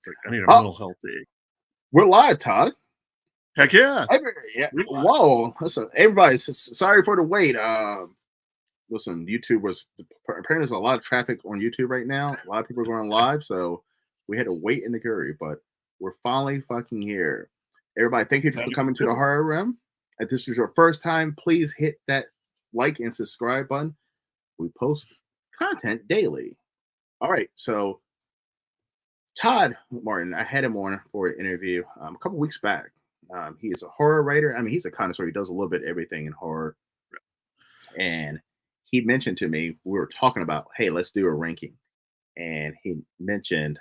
It's like I need a Oh, mental health day. we're live, Todd. Heck yeah. Yeah. We're live. Whoa. Listen, everybody, sorry for the wait. Listen, YouTube was apparently there's a lot of traffic on YouTube right now. A lot of people are going live, so we had to wait in the queue, but we're finally fucking here. Everybody, thank you for coming to the Horror Room. If this is your first time, please hit that like and subscribe button. We post content daily. All right, so Todd Martin, I had him on for an interview a couple weeks back. He is a horror writer. I mean, he's a connoisseur. He does a little bit of everything in horror. And he mentioned to me, we were talking about, hey, let's do a ranking. And he mentioned,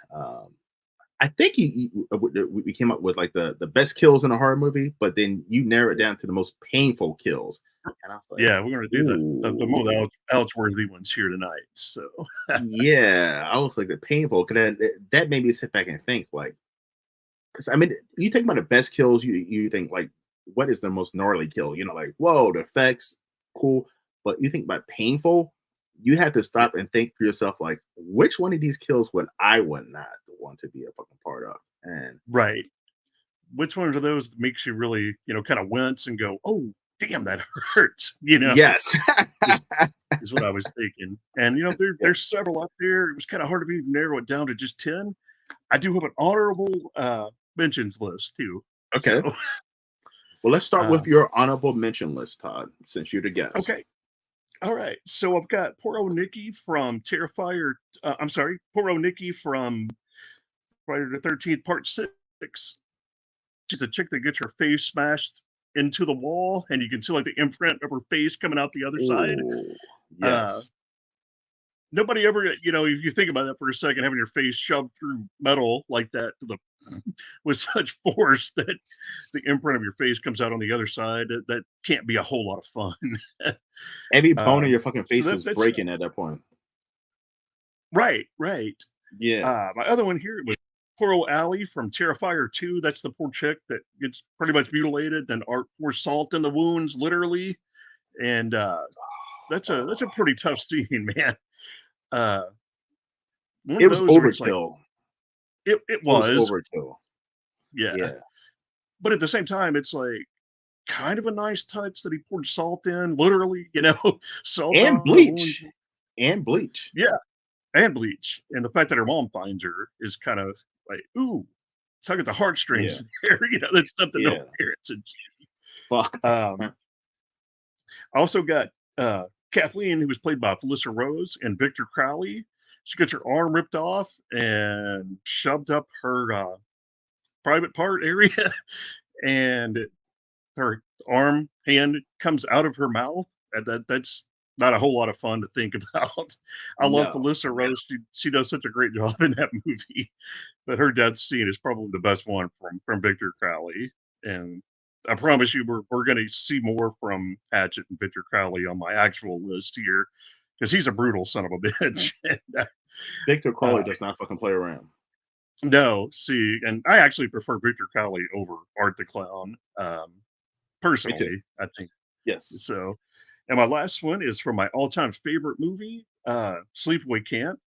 I think we came up with like the best kills in a horror movie, but then you narrow it down to the most painful kills. And I was like, yeah, we're going to do the more ouch-worthy ones here tonight. So yeah, I was like the painful, because that made me sit back and think, like, because I mean, you think about the best kills, you think like, what is the most gnarly kill? You know, like, whoa, the effects, cool. But you think about painful, you have to stop and think for yourself, like, which one of these kills would not want to be a fucking part of? And right, which ones of those makes you really, kind of wince and go, oh, damn, that hurts. Yes, is what I was thinking. And there's several up there. It was kind of hard to be narrow it down to just 10. I do have an honorable mentions list too. Okay. So. Well, let's start with your honorable mention list, Todd, since you're the guest. Okay. All right. So I've got Poe Nikki from Terrifier. Poe Nikki from Friday the 13th, Part 6. She's a chick that gets her face smashed into the wall, and you can see like the imprint of her face coming out the other side. Yes. Nobody ever, if you think about that for a second, having your face shoved through metal like that with such force that the imprint of your face comes out on the other side, that can't be a whole lot of fun. Every bone in your fucking face is breaking at that point. Right. Yeah. My other one here was poor old Allie from Terrifier 2. That's the poor chick that gets pretty much mutilated, then pours salt in the wounds, literally. And that's a pretty tough scene, man. It was overkill. It was overkill. Yeah. But at the same time, it's like kind of a nice touch that he poured salt in, literally, salt and bleach. And bleach. Yeah. And bleach. And the fact that her mom finds her is kind of like, ooh, tug at the heartstrings there. That's something no parents would see. Fuck. I also got Kathleen, who was played by Felissa Rose, and Victor Crowley. She gets her arm ripped off and shoved up her private part area, and her hand comes out of her mouth. That's not a whole lot of fun to think about. I love Felissa Rose. She does such a great job in that movie, but her death scene is probably the best one from Victor Crowley. And I promise you, we're going to see more from Hatchet and Victor Crowley on my actual list here, because he's a brutal son of a bitch. Victor Crowley does not fucking play around. No, see, and I actually prefer Victor Crowley over Art the Clown, personally, I think. Yes. So, and my last one is from my all-time favorite movie, Sleepaway Camp,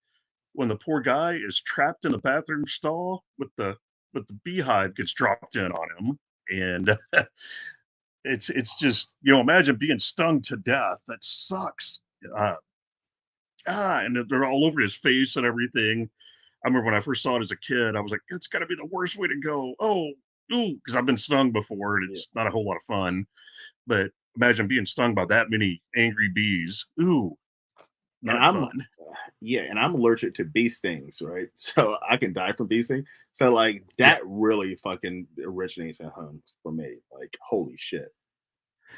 when the poor guy is trapped in the bathroom stall with the beehive gets dropped in on him. And it's just, imagine being stung to death. That sucks. And they're all over his face and everything. I remember when I first saw it as a kid, I was like, it's got to be the worst way to go. Oh, ooh, because I've been stung before, and it's not a whole lot of fun. But imagine being stung by that many angry bees. Ooh, not fun. Yeah, and I'm allergic to bee stings, right? So I can die from bee stings. So like that really fucking originates at home for me. Like, holy shit.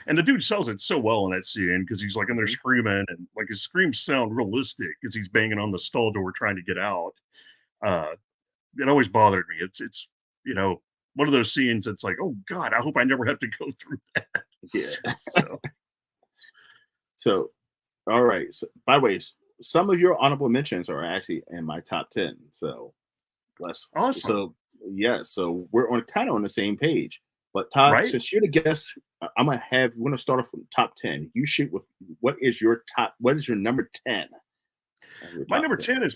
And the dude sells it so well in that scene, because he's like in there screaming, and like his screams sound realistic as he's banging on the stall door trying to get out. It always bothered me. It's one of those scenes that's like, oh God, I hope I never have to go through that. Yeah. So all right. So, by the way, some of your honorable mentions are actually in my top 10. So awesome. So so we're kind of on the same page. But Todd, since you're the guest, we're gonna start off from top 10. You shoot with what is your number 10? My number 10 is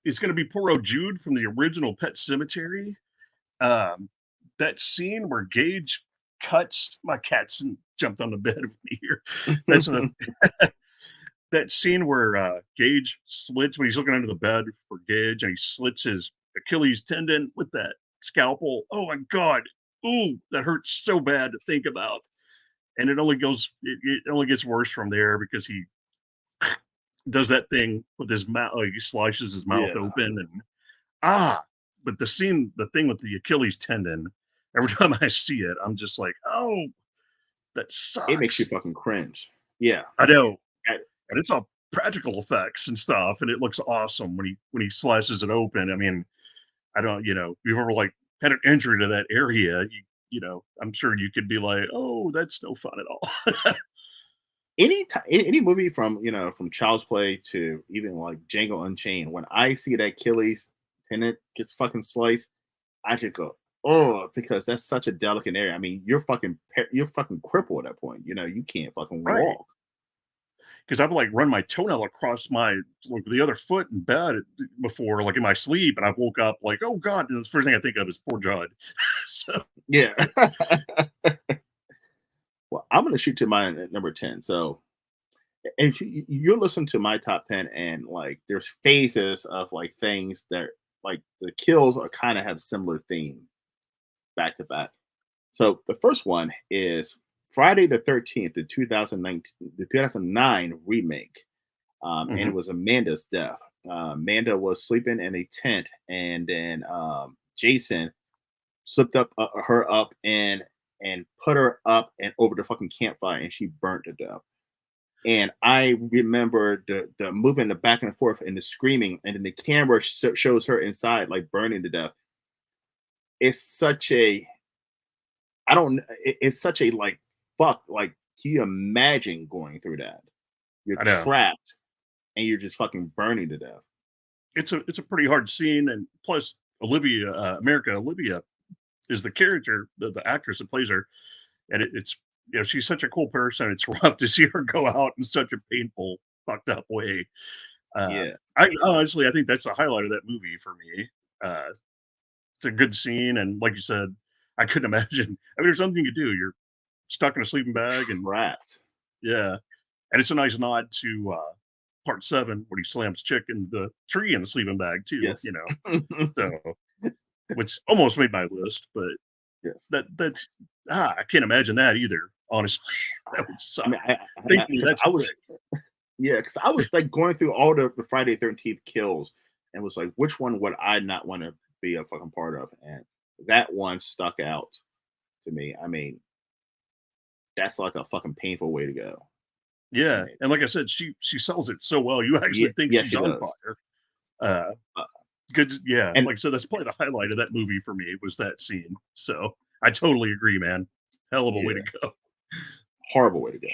is going to be poor old Jude from the original Pet Cemetery. Um, that scene where Gage cuts my cat's and jumped on the bed with me here. That's that scene where Gage slits when he's looking under the bed for Gage and he slits his Achilles tendon with that scalpel. Oh my god. Ooh, that hurts so bad to think about. And it only gets worse from there because he does that thing with his mouth, like he slices his mouth open and but the thing with the Achilles tendon, every time I see it, I'm just like, oh, that sucks. It makes you fucking cringe. Yeah. I know. And it's all practical effects and stuff, and it looks awesome when he slices it open. I mean, I don't, if you've ever like had an injury to that area, I'm sure you could be like, oh, that's no fun at all. Any movie from from Child's Play to even like Django Unchained, when I see that Achilles tendon gets fucking sliced, I just go, oh, because that's such a delicate area. I mean, you're fucking crippled at that point. You can't fucking walk. Because I've like run my toenail across the other foot in bed before, like in my sleep, and I woke up like, oh god, and the first thing I think of is poor Judd. So yeah. Well, I'm gonna shoot to my number 10. So if you're listening to my top 10, and like there's phases of like things that like the kills are kind of have similar theme back to back. So the first one is Friday the 13th, the 2009 remake. And it was Amanda's death. Amanda was sleeping in a tent, and then Jason slipped her up and put her up and over the fucking campfire, and she burnt to death. And I remember the moving, the back and forth, and the screaming, and then the camera shows her inside, like burning to death. It's such a, it's such a like, fuck, like, can you imagine going through that? You're trapped and you're just fucking burning to death. It's a pretty hard scene, and plus Olivia, Olivia is the character, the actress that plays her, and it's she's such a cool person. It's rough to see her go out in such a painful, fucked up way. I honestly, I think that's the highlight of that movie for me. It's a good scene, and like you said, I couldn't imagine. I mean, there's something you do. You're stuck in a sleeping bag and wrapped. Yeah, and it's a nice nod to part 7 when he slams Chick in the tree in the sleeping bag too. Yes. So which almost made my list, but yes, that's I can't imagine that either. Honestly, that would suck. Because I was like going through all the Friday 13th kills and was like, which one would I not want to be a fucking part of? And that one stuck out to me. I mean, that's like a fucking painful way to go. Yeah, and like I said, she sells it so well. You actually think she's on fire. Good, yeah. And like so, that's probably the highlight of that movie for me was that scene. So I totally agree, man. Hell of a way to go. Horrible way to go.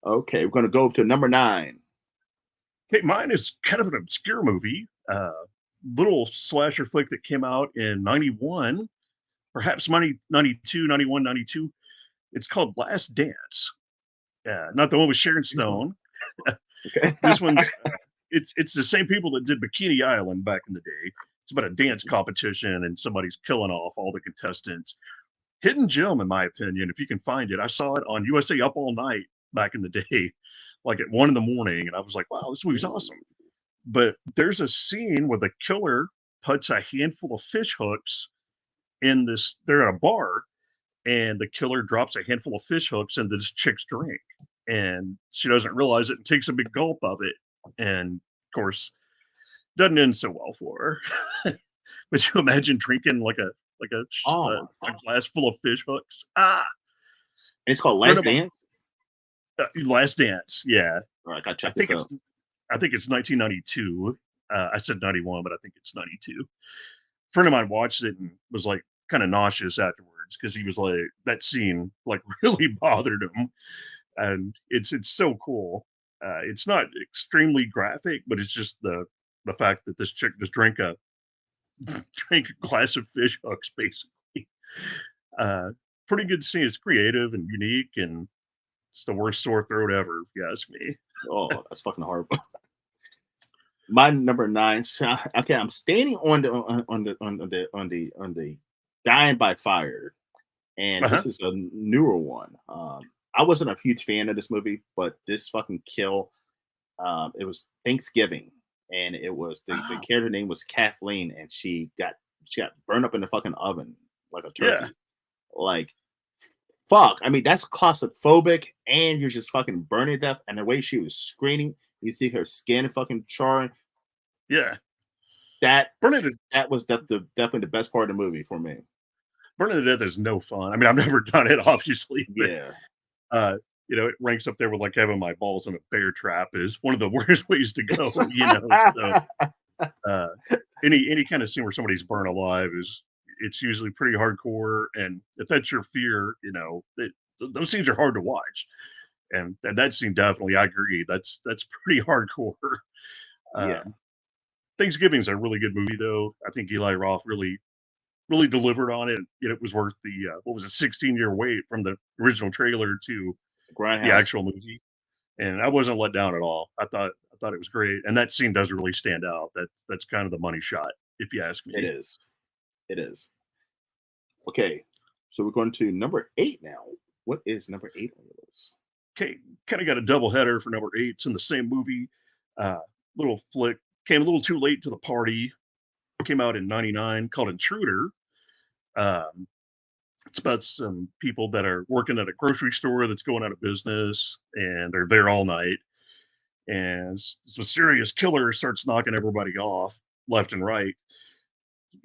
Okay, we're gonna go to number 9. Okay, mine is kind of an obscure movie, little slasher flick that came out in 91, perhaps 92, 91, 92. It's called Last Dance. Yeah, not the one with Sharon Stone. Okay. This one's it's the same people that did Bikini Island back in the day. It's about a dance competition and somebody's killing off all the contestants. Hidden gem, in my opinion, if you can find it. I saw it on USA Up All Night back in the day, like at 1 a.m, and I was like, wow, this movie's awesome. But there's a scene where the killer puts a handful of fish hooks in this, they're at a bar, and the killer drops a handful of fish hooks into this chick's drink. And she doesn't realize it and takes a big gulp of it. And of course, doesn't end so well for her. But you imagine drinking like a glass full of fish hooks. And it's called Last Dance. Last Dance, yeah. All right, I check this out. I think it's 1992. I said 91, but I think it's 92. A friend of mine watched it and was like kind of nauseous afterwards because he was like, that scene like really bothered him. And it's so cool. It's not extremely graphic, but it's just the fact that this chick just drank a glass of fish hooks, basically. Pretty good scene. It's creative and unique, and it's the worst sore throat ever, if you ask me. Oh, that's fucking horrible. My number 9. So, okay, I'm standing on the Dying by Fire, and Uh-huh. this is a newer one. I wasn't a huge fan of this movie, but this fucking kill. It was Thanksgiving, and it was the Oh, character name was Kathleen, and she got burned up in the fucking oven like a yeah, turkey. Like fuck. I mean, that's claustrophobic, and you're just fucking burning to death. And the way she was screaming, you see her skin fucking charring. yeah. That Burning to that was definitely the best part of the movie for me. Burning to death is no fun. I mean, I've never done it, obviously, but Yeah. uh, it ranks up there with like having my balls in a bear trap is one of the worst ways to go. So uh, any kind of scene where somebody's burned alive it's usually pretty hardcore, and if that's your fear, those scenes are hard to watch. And that scene definitely, I agree. That's pretty hardcore. Yeah. Um, Thanksgiving's a really good movie, though. I think Eli Roth really delivered on it. It was worth the what was it, 16-year wait from the original trailer to the Grindhouse. actual movie, and I wasn't let down at all. I thought it was great, and that scene does really stand out. That's kind of the money shot, if you ask It me. is. It is. Okay. So we're going to number 8 now. What is number 8 on the list? Okay, kind of got a double header for number 8. It's in the same movie. Uh, Little flick came a little too late to the party. Came out in '99, called Intruder. Um, it's about some people that are working at a grocery store that's going out of business, and they're there all night. And this mysterious killer starts knocking everybody off left and right.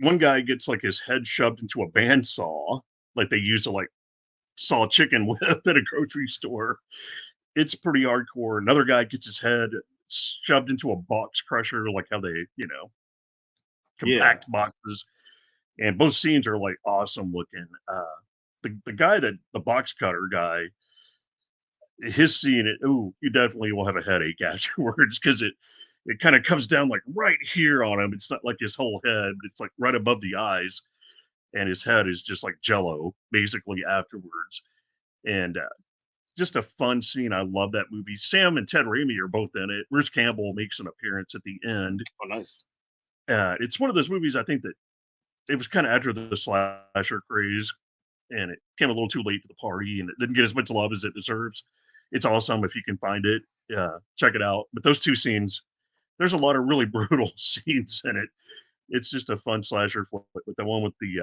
One guy gets like his head shoved into a bandsaw, like they use to like saw chicken with at a grocery store. It's pretty hardcore. Another guy gets his head shoved into a box crusher, like how they, Yeah. compact boxes. And both scenes are like awesome looking. The guy that the box cutter guy, his scene, you definitely will have a headache afterwards because it kind of comes down like right here on him. It's not like his whole head, but it's like right above the eyes, and his head is just like jello basically afterwards. And just a fun scene. I love that movie. Sam and Ted Raimi are both in it. Bruce Campbell makes an appearance at the end. Oh, nice. It's one of those movies I think that it was kind of after the slasher craze, and it came a little too late to the party, and it didn't get as much love as it deserves. It's awesome if you can find it. Check it out. But those two scenes, there's a lot of really brutal scenes in it. It's just a fun slasher flick, but the one with the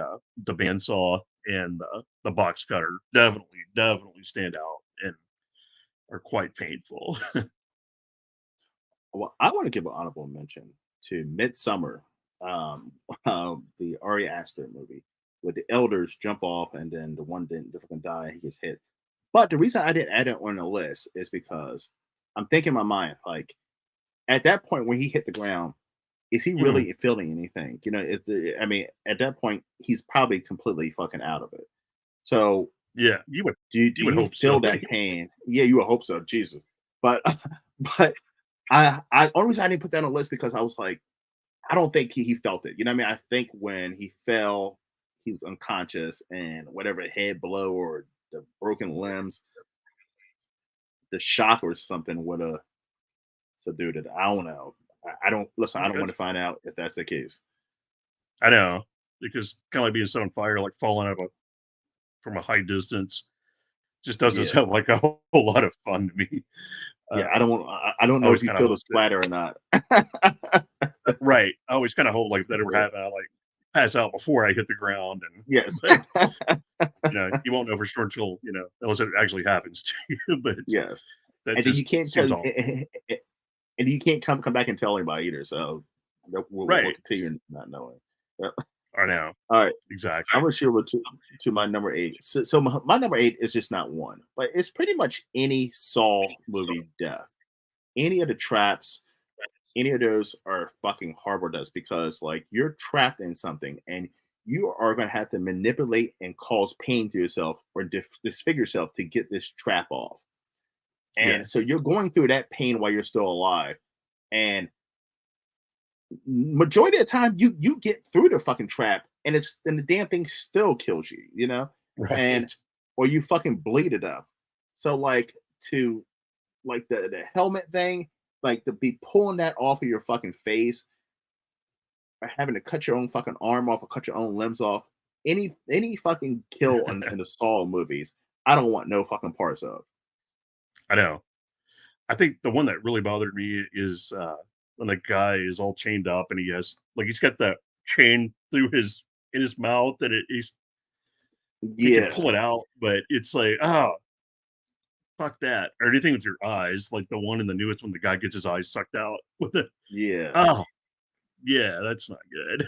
bandsaw and the box cutter definitely stand out and are quite painful. Well, I want to give an honorable mention to Midsummer, um, the Ari Aster movie, where the elders jump off and then the one didn't the fucking die, he gets hit. But the reason I didn't add it on the list is because I'm thinking in my mind, like at that point when he hit the ground, is he Mhm. really feeling anything? I mean, at that point, he's probably completely fucking out of it. So Yeah, do you would you hope so. feel that pain? Yeah, you would hope so, Jesus. But but I only reason I didn't put that on the list because I was like, I don't think he felt it. You know what I mean? I think when he fell, he was unconscious and whatever head blow or the broken limbs, the shock or something would have subdued it. I don't know. I don't listen. I don't want That's to find out if that's the case. I know, because kinda like being set on fire, like falling out of a from a high distance just doesn't Yeah, sound like a whole lot of fun to me. yeah. Uh, I don't want. I don't I know if always you kinda feel the hope that splatter or not. right. I always kinda hope, like, if that ever Yeah. happened, I, like, pass out before I hit the ground, and Yes. but, you won't know for sure until, unless it actually happens to you, but Yes. that And then you just can't tell, seems awful. and you can't come back and tell anybody either. So we'll Right. continue not knowing. Yep. I know. All right. I'm Exactly. gonna share with to my number 8. So my number 8 is just not one, but it's pretty much any Saw movie death. Any of the traps, any of those are fucking horrible deaths because like you're trapped in something and you are gonna have to manipulate and cause pain to yourself or disfigure yourself to get this trap off. Yeah. And so you're going through that pain while you're still alive. And majority of the time you get through the fucking trap and the damn thing still kills you, and Right. or you fucking bleed it up. So like to like the helmet thing, like to be pulling that off of your fucking face, or having to cut your own fucking arm off or cut your own limbs off. Any fucking kill in the Saw movies, I don't want no fucking parts of. I know. I think the one that really bothered me is when the guy is all chained up and he's got that chain through in his mouth and he can Yeah, pull it out, but it's like, oh, fuck that. Or anything with your eyes, like the one in the newest one, the guy gets his eyes sucked out with it. yeah, Oh, yeah, that's not good.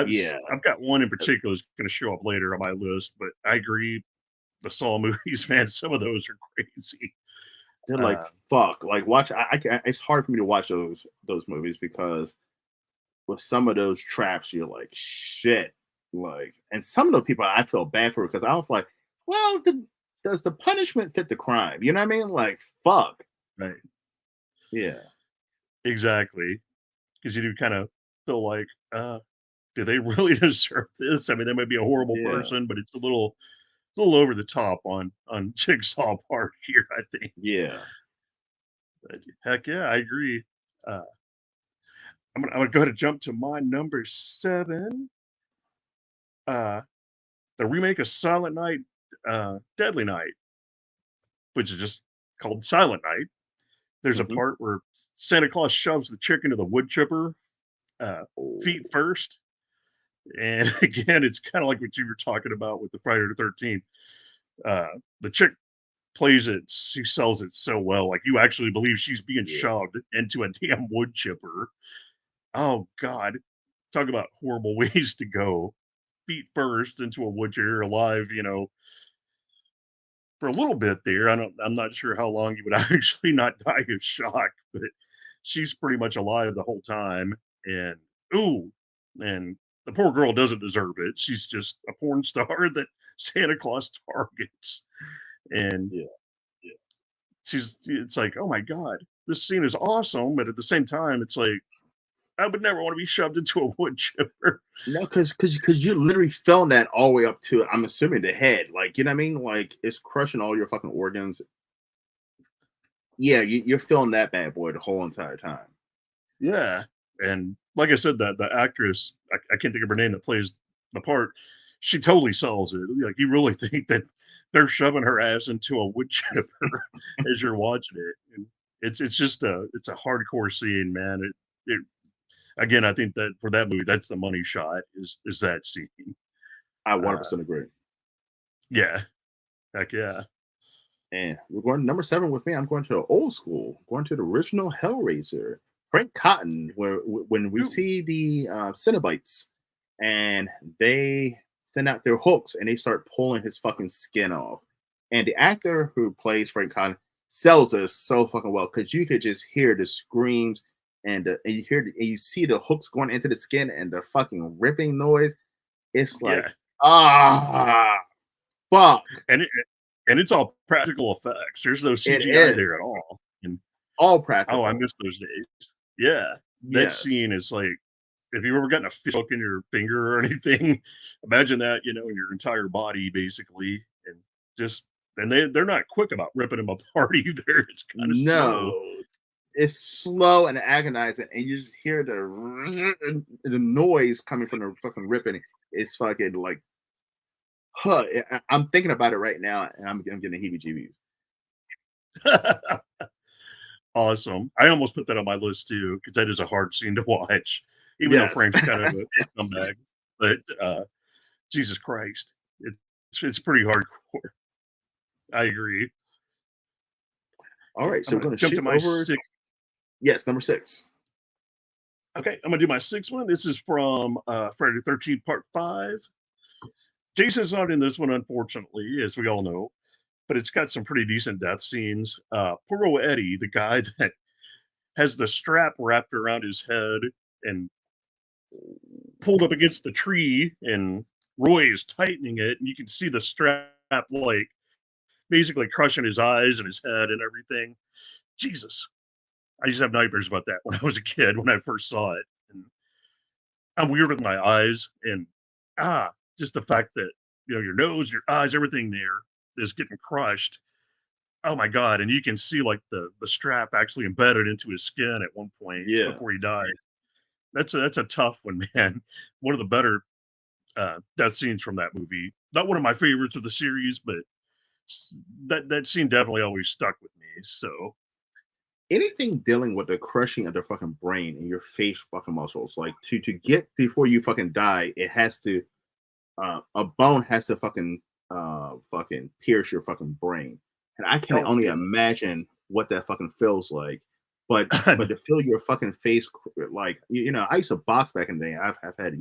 yeah. I've got one in particular that's going to show up later on my list, but I agree. The Saw movies, man, some of those are crazy. They're like Uh, fuck. Like watch. It's hard for me to watch those movies because with some of those traps, you're like shit. Like, and some of the people I feel bad for because I was like, well, does the punishment fit the crime? You know what I mean? Like, fuck. right, Yeah, exactly. Because you do kind of feel like, do they really deserve this? I mean, they might be a horrible yeah, person, but it's a little over the top on Jigsaw part here, I think. yeah. But heck yeah, I agree. Uh, I'm gonna go ahead and jump to my number 7. Uh, the remake of Silent Night, Deadly Night, which is just called Silent Night. There's a Hmm. part where Santa Claus shoves the chick into the wood chipper, uh, feet Oh, first. And again, it's kind of like what you were talking about with the Friday the 13th. Uh, the chick plays it, she sells it so well. Like you actually believe she's being yeah, shoved into a damn wood chipper. Oh God. Talk about horrible ways to go. Feet first into a wood chipper alive, for a little bit there. I'm not sure how long you would actually not die of shock, but she's pretty much alive the whole time. And ooh, and the poor girl doesn't deserve it. She's just a porn star that Santa Claus targets. And yeah, yeah. it's like, oh my God, this scene is awesome. But at the same time, it's like, I would never want to be shoved into a wood chipper. No, because you're literally filling that all the way up to, I'm assuming, the head. Like, you know what I mean? Like, it's crushing all your fucking organs. Yeah, you're feeling that bad boy the whole entire time. Yeah. And like I said, that the actress, I can't think of her name that plays the part, she totally sells it. Like you really think that they're shoving her ass into a wood chipper as you're watching it. And it's just it's a hardcore scene, man. It again, I think that for that movie, that's the money shot is that scene. I Uh 100% agree. yeah. Heck yeah. And we're going to number 7 with me. I'm going to the old school, going to the original Hellraiser. Frank Cotton, where when we Ooh, see the Cenobites and they send out their hooks and they start pulling his fucking skin off. And the actor who plays Frank Cotton sells us so fucking well because you could just hear the screams and you hear and you see the hooks going into the skin and the fucking ripping noise. It's like, yeah. ah, fuck. And it's all practical effects. There's no It CGI is there at all. And all oh, I practical. miss those days. Yeah. That Yes. scene is like, if you've ever gotten a fish hook in your finger or anything, imagine that, in your entire body basically. And just and they're not quick about ripping them apart either. It's kind of slow. No. It's slow and agonizing, and you just hear the noise coming from the fucking ripping. It's fucking like, huh. I'm thinking about it right now, and I'm getting heebie-jeebies. Awesome. I almost put that on my list too, because that is a hard scene to watch, even though Yes. Frank's kind of a scumbag. But Jesus Christ, it's pretty hardcore. I agree. All Okay, right, I'm so we're gonna gonna jump to shoot my over. sixth. Yes, number 6. Okay, I'm gonna do my sixth one. This is from Friday the 13th, Part 5. Jason's not in this one, unfortunately, as we all know, but it's got some pretty decent death scenes. Poor old Eddie, the guy that has the strap wrapped around his head and pulled up against the tree, and Roy is tightening it, and you can see the strap like basically crushing his eyes and his head and everything. Jesus, I used to have nightmares about that when I was a kid when I first saw it. And I'm weird with my eyes, and just the fact that your nose, your eyes, everything there is getting crushed. oh my god, and you can see like the strap actually embedded into his skin at one point Yeah. before he dies. That's a tough one, man. One of the better death scenes from that movie. Not one of my favorites of the series, but that scene definitely always stuck with me. So Anything dealing with the crushing of the fucking brain and your face fucking muscles, like to get before you fucking die, it has to a bone has to fucking pierce your fucking brain. And I can oh only yeah. imagine what that fucking feels like. But to feel your fucking face like you know, I used to box back in the day. I've had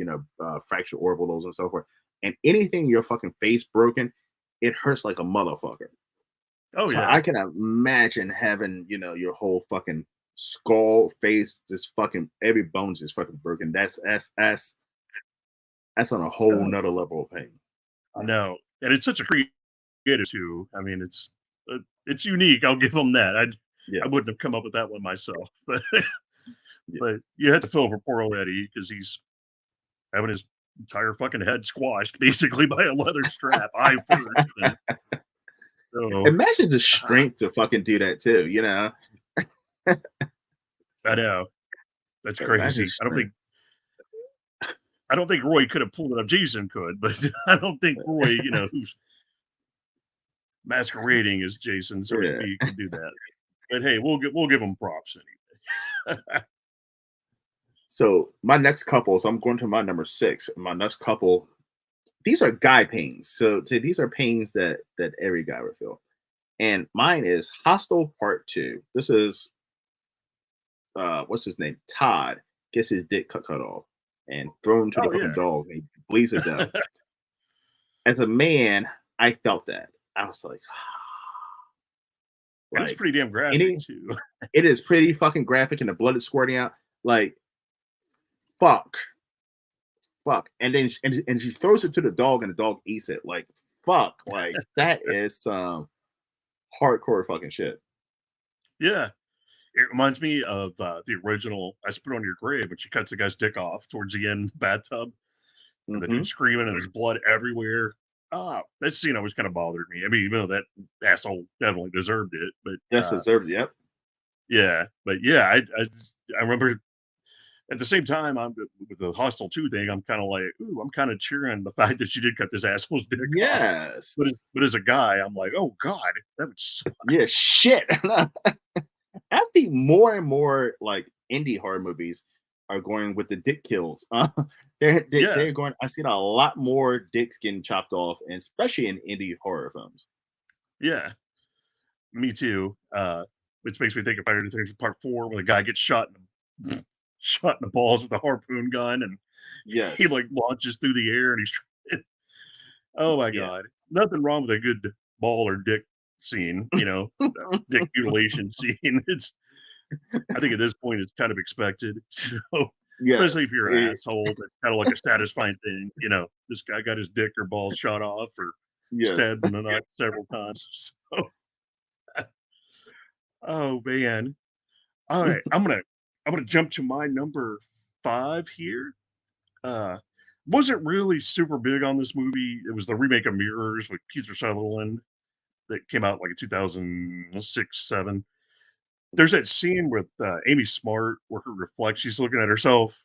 fractured orbitals and so forth. And anything your fucking face broken, it hurts like a motherfucker. oh So yeah. I can imagine having your whole fucking skull, face, just fucking every bone's just fucking broken. That's on a whole Oh, nother level of pain. I know, and it's such a creative too. I mean, it's unique. I'll give them that. I Yeah, wouldn't have come up with that one myself, but yeah. but you had to feel for poor old Eddie because he's having his entire fucking head squashed basically by a leather strap, eye first, and so Imagine the ah, strength to fucking do that too. I know that's Imagine crazy. strength. I don't think Roy could have pulled it up. Jason could, but I don't think Roy, who's masquerading as Jason, so to Yeah. speak, could do that. But hey, we'll give him props anyway. So my next couple, so I'm going to my number six. My next couple, these are guy pains. So these are pains that every guy would feel. And mine is Hostel Part Two. This is what's his name? Todd gets his dick cut off and thrown to the Oh fucking yeah, dog. And he bleeds to death. As a man, I felt that. I was like, and it's like pretty damn graphic any, too. it is pretty fucking graphic and the blood is squirting out. Like, fuck, fuck. And then and she throws it to the dog and the dog eats it. Like, fuck. Like, that is some hardcore fucking shit. Yeah, it reminds me of the original "I Spit on Your Grave" when she cuts the guy's dick off towards the end of the bathtub, and the Mm-hmm. dude screaming and there's blood everywhere. Ah, that scene always kind of bothered me. I mean, even though that asshole definitely deserved it, but Just deserved. Yep. yeah, but yeah, I remember at the same time, I'm with the Hostel 2 thing, I'm kinda like, "Ooh, I'm kinda cheering the fact that she did cut this asshole's dick off." Yes. But as a guy, I'm like, "Oh god, that would suck." Yeah. Shit. I think more and more like indie horror movies are going with the dick kills. Yeah, They're going. I've seen a lot more dicks getting chopped off, and especially in indie horror films. yeah, me too, which makes me think of Friday the 13th Part 4 where the guy gets shot in the balls with a harpoon gun, and he, Yes. like, launches through the air, and he's oh my Yeah. god. Nothing wrong with a good ball or dick scene, dick mutilation scene. I think at this point, it's kind of expected. So, especially if Yes. you're an asshole, that's kind of like a satisfying thing. This guy got his dick or balls shot off or Yes. stabbed in the nuts several times. So, oh man. All right, I'm gonna jump to my number 5 here. Uh, wasn't really super big on this movie. It was the remake of Mirrors with Kiefer Sutherland that came out like in 2006, 7. There's that scene with Amy Smart where her reflects. She's looking at herself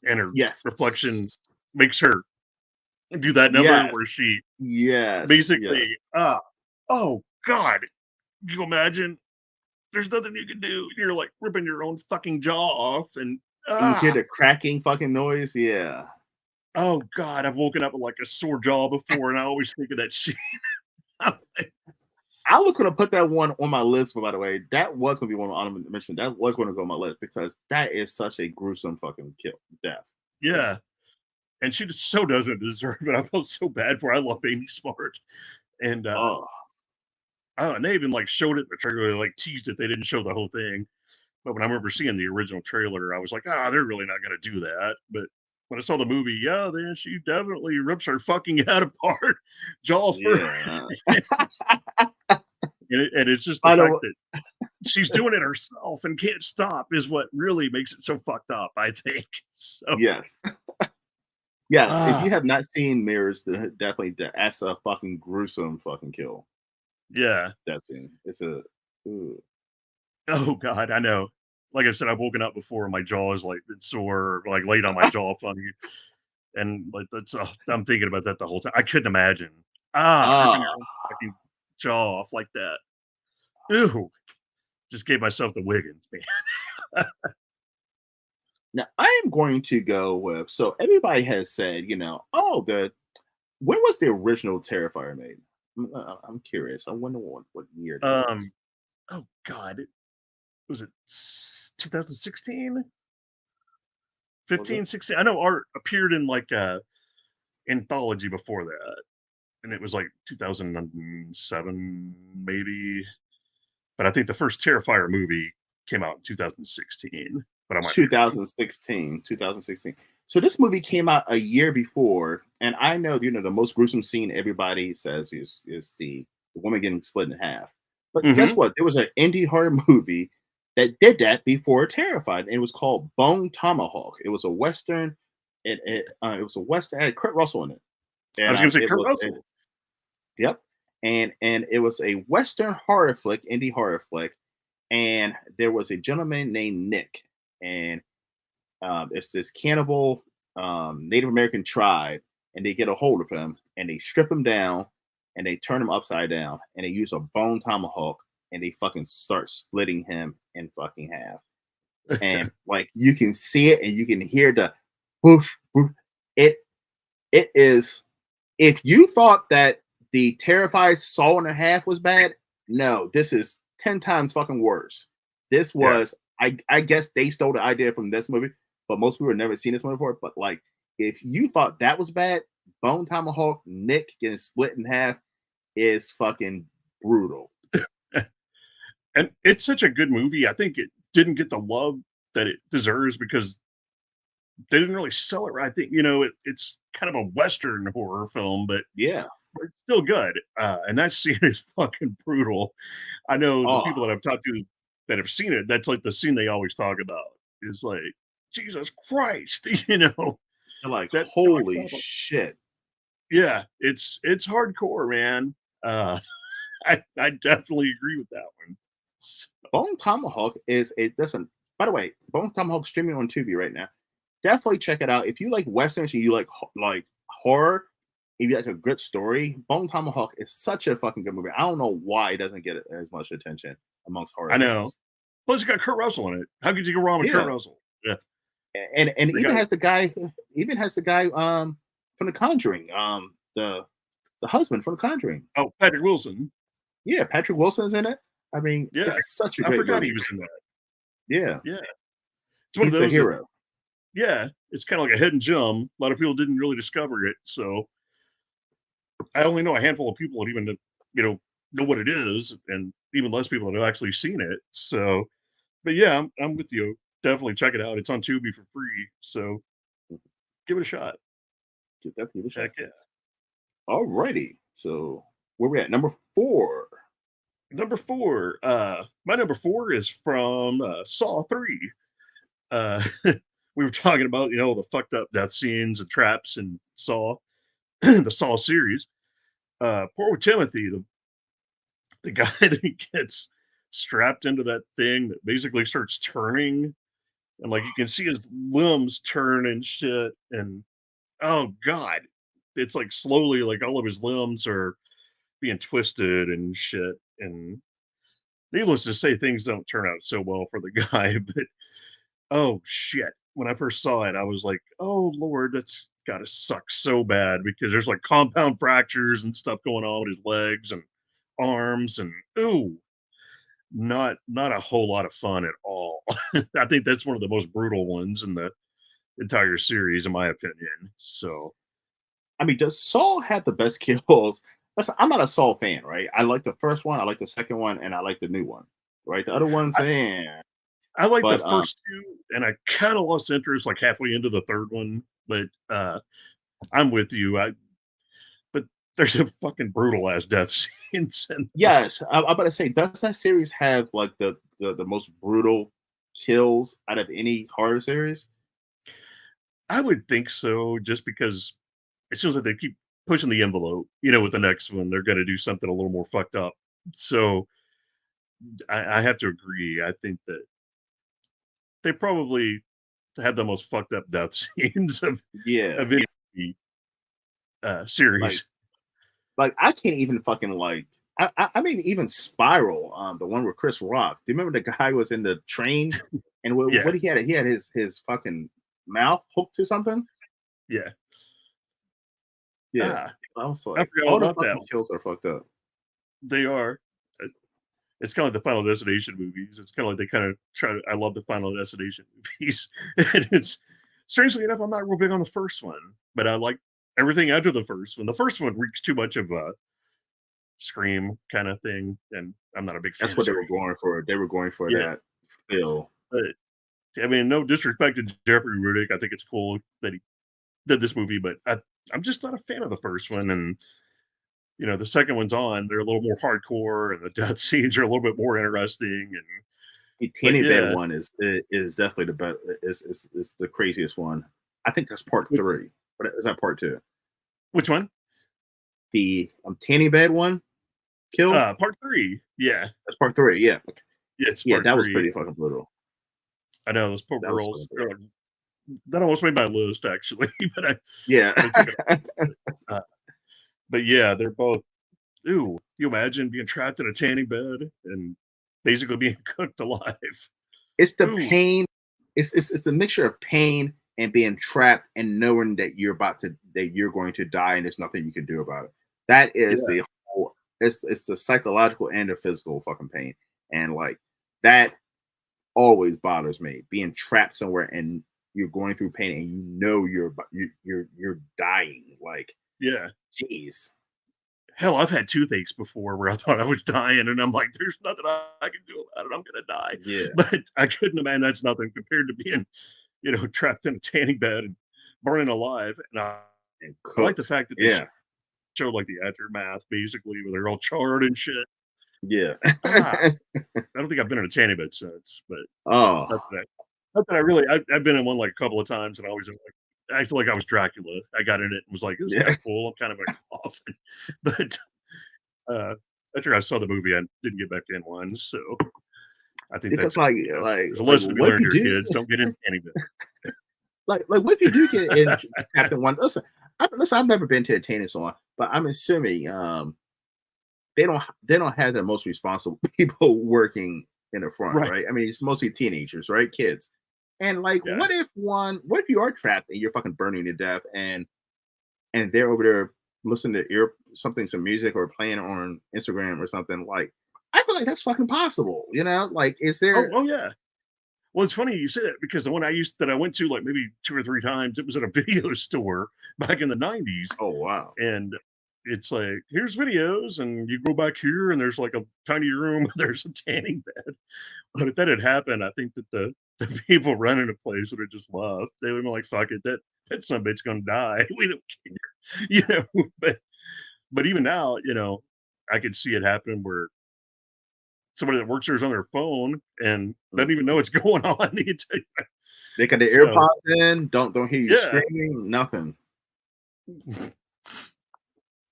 and her Yes. reflection makes her do that number Yes. where she Yes. basically, Yes. oh God, can you imagine? There's nothing you can do. You're like ripping your own fucking jaw off, and And you hear ah, the cracking fucking noise. Yeah. oh God, I've woken up with like a sore jaw before, and I always think of that scene. I was gonna put that one on my list, but by the way, that was gonna be one of my honorable mention. That was gonna go on my list because that is such a gruesome fucking death. Yeah, and she just so doesn't deserve it. I felt so bad for her. I love Amy Smart, and Oh, oh, and they even like showed it in the trailer. They like teased it. They didn't show the whole thing. But when I remember seeing the original trailer, I was like, they're really not going to do that. But when I saw the movie, yeah, then she definitely rips her fucking head apart, jaw first. yeah. And it's just the I fact know. that she's doing it herself and can't stop is what really makes it so fucked up, I think. So, Yes, yes. If ah, you have not seen Mirrors, definitely that's a fucking gruesome fucking kill. Yeah. That scene. It's a ooh. Oh god, I know. Like I said, I've woken up before and my jaw is like it's sore, like laid on my jaw funny. And like that's I'm thinking about that the whole time. I couldn't imagine. Ah. Ripping your own fucking jaw off like that. Ew. Just gave myself the Wiggins, man. Now I am going to go with, so everybody has said, oh, the when was the original Terrifier made? I'm curious. I wonder what year that is. Um, oh god, was it 2016? Was it? 15, 16? I know art appeared in like a anthology before that, and it was like 2007 maybe. But I think the first Terrifier movie came out in 2016, but I might be wrong. 2016, 2016. So this movie came out a year before, and I know, the most gruesome scene everybody says is the woman getting split in half. But guess Mhm. what? There was an indie horror movie that did that before Terrified, and it was called Bone Tomahawk. It was a western. It was a western. It had Kurt Russell in it, I and was gonna say it Kurt was Russell. yep, and it was a western horror flick, indie horror flick, and there was a gentleman named Nick, and it's this cannibal Native American tribe, and they get a hold of him and they strip him down and they turn him upside down and they use a bone tomahawk and they fucking start splitting him in fucking half. And like you can see it and you can hear the whoosh, whoosh. It it is, if you thought that the Terrified Saw and a Half was bad, no, this is 10 times fucking worse. This Yeah. was, I guess they stole the idea from this movie, but most people have never seen this movie before. But like, if you thought that was bad, Bone Tomahawk, Nick getting split in half is fucking brutal. And it's such a good movie. I think it didn't get the love that it deserves because they didn't really sell it right. I think, it's kind of a Western horror film, but Yeah. it's still good. And that scene is fucking brutal. I know the Oh, people that I've talked to that have seen it, that's like the scene they always talk about is like, Jesus Christ, they're like, that knocks holy off shit. yeah, it's hardcore, man. Uh, I definitely agree with that one. S Bone Tomahawk is a listen. By the way, Bone Tomahawk streaming on Tubi right now. Definitely check it out if you like westerns and you like horror. If you like a good story, Bone Tomahawk is such a fucking good movie. I don't know why it doesn't get as much attention amongst horror I know. fans. Plus, you got Kurt Russell in it. How could you go wrong with Kurt Yeah, Russell? Yeah, and the even guy. has the guy, from The Conjuring, the husband from The Conjuring. Oh, Patrick Wilson. Yeah, Patrick Wilson's in it. I mean, Yeah, it's such a I great forgot he movie. was in that. Yeah, Yeah, it's one of he's the those that hero. yeah, it's kind of like a hidden gem. A lot of people didn't really discover it, so I only know a handful of people that even know what it is, and even less people that have actually seen it. So, but yeah, I'm with you. Definitely check it out. It's on Tubi for free, so give it a shot. Definitely give it a shot. Heck yeah. Alrighty. So where we at? Number four. Number four. My number four is from Saw 3. Uh, we were talking about the fucked up death scenes and traps and Saw, the Saw series. Poor Timothy, the guy that gets strapped into that thing that basically starts turning, and like you can see his limbs turn and shit, and oh god, it's like slowly like all of his limbs are being twisted and shit, and needless to say, things don't turn out so well for the guy. But oh shit, when I first saw it, I was like, oh lord, that's gotta suck so bad because there's like compound fractures and stuff going on with his legs and arms, and ooh, not a whole lot of fun at all. I think that's one of the most brutal ones in the entire series, in my opinion. So I mean, does Saul have the best kills? Listen, I'm not a Saul fan, right? I like the first one, I like the second one, and I like the new one. Right? The other ones, I, eh. I like the But first two, and I kind of lost interest like halfway into the third one. But I'm with you. But there's a fucking brutal ass death scenes in those. yes, I'm about to say, does that series have like the most brutal kills out of any horror series? I would think so, just because it feels like they keep pushing the envelope. With the next one, they're going to do something a little more fucked up. So I have to agree. I think that they probably had the most fucked up death scenes Yeah, of any like series. I can't even fucking like. I mean, even Spiral, the one with Chris Rock. Do you remember the guy was in the train and Yeah, what he had? He had his fucking mouth hooked to something. yeah. Yeah, Ah, I was I like, forgot all all the about that fucking one. kills are fucked up. They are. Uh, It's kind of like the Final Destination movies. It's kind of like they kind of try to. I love the Final Destination movies, and it's strangely enough, I'm not real big on the first one, but I like everything after the first one. The first one reeks too much of a Scream kind of thing, and I'm not a big fan That's of what they were Scream. going for. They were going for Yeah, that feel. but I mean, no disrespect to Jeffrey Riddick. I think it's cool that he did this movie, but I'm just not a fan of the first one. And the second one's on. They're a little more hardcore, and the death scenes are a little bit more interesting. And The but Tanny Bed yeah, one is definitely the best. Is the craziest one. I think that's part which, 3. But is that part 2? which one? The Tanny Bed one kill. Part three. Yeah, That's part 3. Yeah, it's yeah, part that was three. pretty fucking brutal. I know those poor That was fucking girls. brutal. That almost made my list actually, but Yeah, they took it. Uh, but yeah, they're both. Ooh, you imagine being trapped in a tanning bed and basically being cooked alive. it's the Ooh, pain. It's the mixture of pain and being trapped and knowing that you're going to die and there's nothing you can do about it. That is yeah, the whole. It's the psychological and the physical fucking pain, and like that always bothers me. Being trapped somewhere and you're going through pain and you're dying. Like, yeah. jeez. Hell, I've had toothaches before where I thought I was dying, and I'm like, "There's nothing I can do about it. I'm gonna die." Yeah, But I couldn't imagine that's nothing compared to being, trapped in a tanning bed and burning alive. And and I like the cooked. fact that they Yeah, showed like the aftermath, basically, where they're all charred and shit. yeah. Ah, I don't think I've been in a tanning bed since, but Oh, not that I, not that I really. I've been in one like a couple of times, and I always like. I feel like I was Dracula. I got in it and was like, "This is kind yeah. of cool." I'm kind of a coffin, but Uh, after I saw the movie, I didn't get back in one, so I think Because that's like there's a lesson to be what if learned you here, do kids. Don't get into anything. what if you do get in Captain One? Listen, I've never been to a tennis salon, but I'm assuming they don't have the most responsible people working in the front, Right. right? I mean, it's mostly teenagers, right? Kids. And like, Yeah. what if you are trapped and you're fucking burning to death and they're over there listening to some music or playing on Instagram or something? Like, I feel like that's fucking possible, Like, is Oh, there? oh yeah. Well, it's funny you say that because the one I went to like maybe 2 or 3 times, it was at a video store back in the '90s, Oh wow. and it's like, "Here's videos," and you go back here, and there's like a tiny room, there's a tanning bed. But if that had happened, I think that the people running the place would have just left. They would have been like, "Fuck it, that bitch gonna die. We don't care." You know? But even now, I could see it happen where somebody that works there is on their phone and doesn't even know Mhm. what's going on the entire. They got the So, AirPods in, don't hear you yeah. screaming, nothing.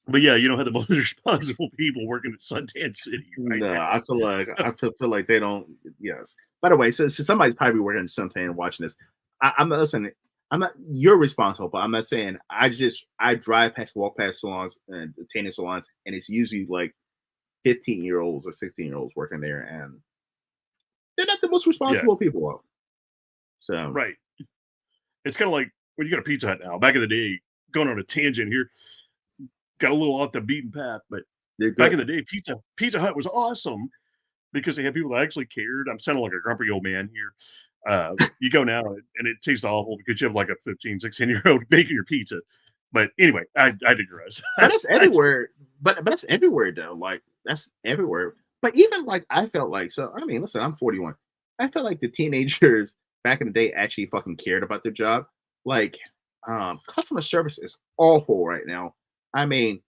But yeah, you don't have the most responsible people working at Sundance City right No, now. I feel like they don't. Yes. By the way, so somebody's probably working at something and watching this. I'm not listening. I'm not. You're responsible, but I'm not saying. I walk past salons and tanning salons, and it's usually like 15-year-olds or 16-year-olds working there, and they're not the most Yeah, responsible people. So right. It's kinda like when you go to Pizza Hut now. Back in the day, going on a tangent here, got a little off the beaten path, but they're back good. in the day, Pizza Hut was awesome because they had people that actually cared. I'm sounding like a grumpy old man here. You go now and it tastes awful because you have like a 15, 16-year-old making your pizza. But anyway, I digress. But that's everywhere. But that's everywhere though. Like that's everywhere. But even like I felt like so. I mean, listen, I'm 41. I felt like the teenagers back in the day actually fucking cared about their job. Like, customer service is awful right now. I mean,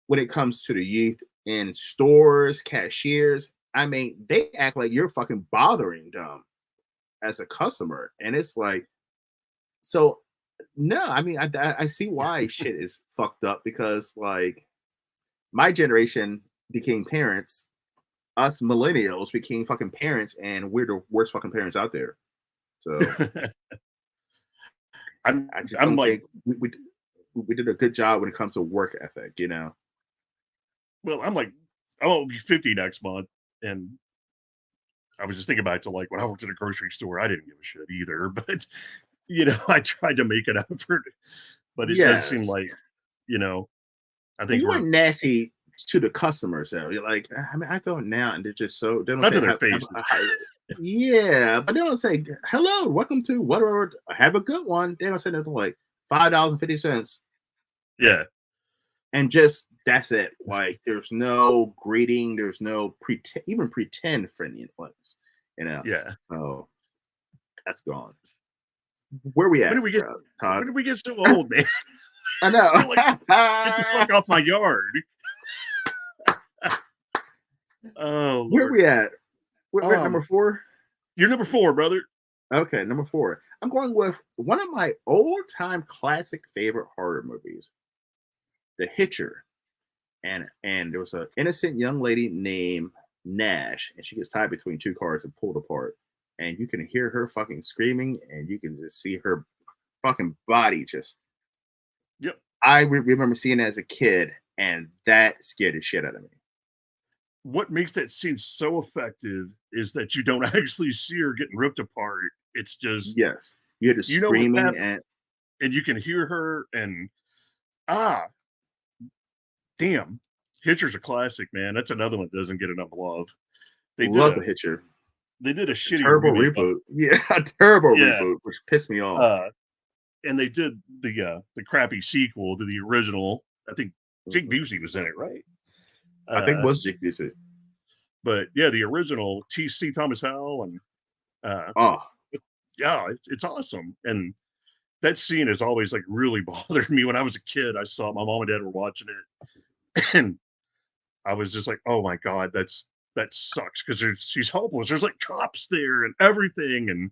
when it comes to the youth in stores, cashiers, I mean, they act like you're fucking bothering them as a customer, and it's like so. No, I mean, I see why shit is fucked up because like my generation became parents, us millennials became fucking parents, and we're the worst fucking parents out there. So I'm I just I'm don't like, think we did a good job when it comes to work ethic, you know. well, I'm like, I'll be 50 next month, and I was just thinking back to like when I worked at a grocery store. I didn't give a shit either, but I tried to make an effort, but it does seem Yes. like, you know, I And think you we're weren't nasty to the customers though. You're like, I mean, I go now and they're just so they don't not say to their faces. yeah, but they don't say hello, welcome to whatever, have a good one. They don't say nothing like $5.50. Yeah, And just that's it. Like there's no greeting, there's no pretend friendliness, you know. yeah. So that's gone. Where we When at, do we get Todd? when do we get so old, man? I know. We're like, get the fuck off my yard. Oh Where Lord. we at? We're at Um, number 4. you're number 4, brother. Okay, number 4. I'm going with one of my old-time classic favorite horror movies, The Hitcher. And there was an innocent young lady named Nash, and she gets tied between two cars and pulled apart. And you can hear her fucking screaming, and you can just see her fucking body just. Yep. I remember seeing it as a kid, and that scared the shit out of me. What makes that scene so effective is that you don't actually see her getting ripped apart. It's just Yes, you hear the what's screaming, happening, and and you can hear her, and ah, damn. Hitcher's a classic, man. That's another one that doesn't get enough love. They did love a the Hitcher. they did a A shittier terrible remake of reboot. Yeah, a terrible yeah. reboot, which pissed me off. And they did the crappy sequel to the original. I think Jake Mhm. Busey was in it, right? I think it Uh, was Jake Busey. but yeah, the original T.C. Thomas Howell, and uh, Oh, yeah, it's awesome. And that scene has always like really bothered me. When I was a kid, I saw my mom and dad were watching it, and I was just like, oh my god, that sucks because she's helpless. There's like cops there and everything, and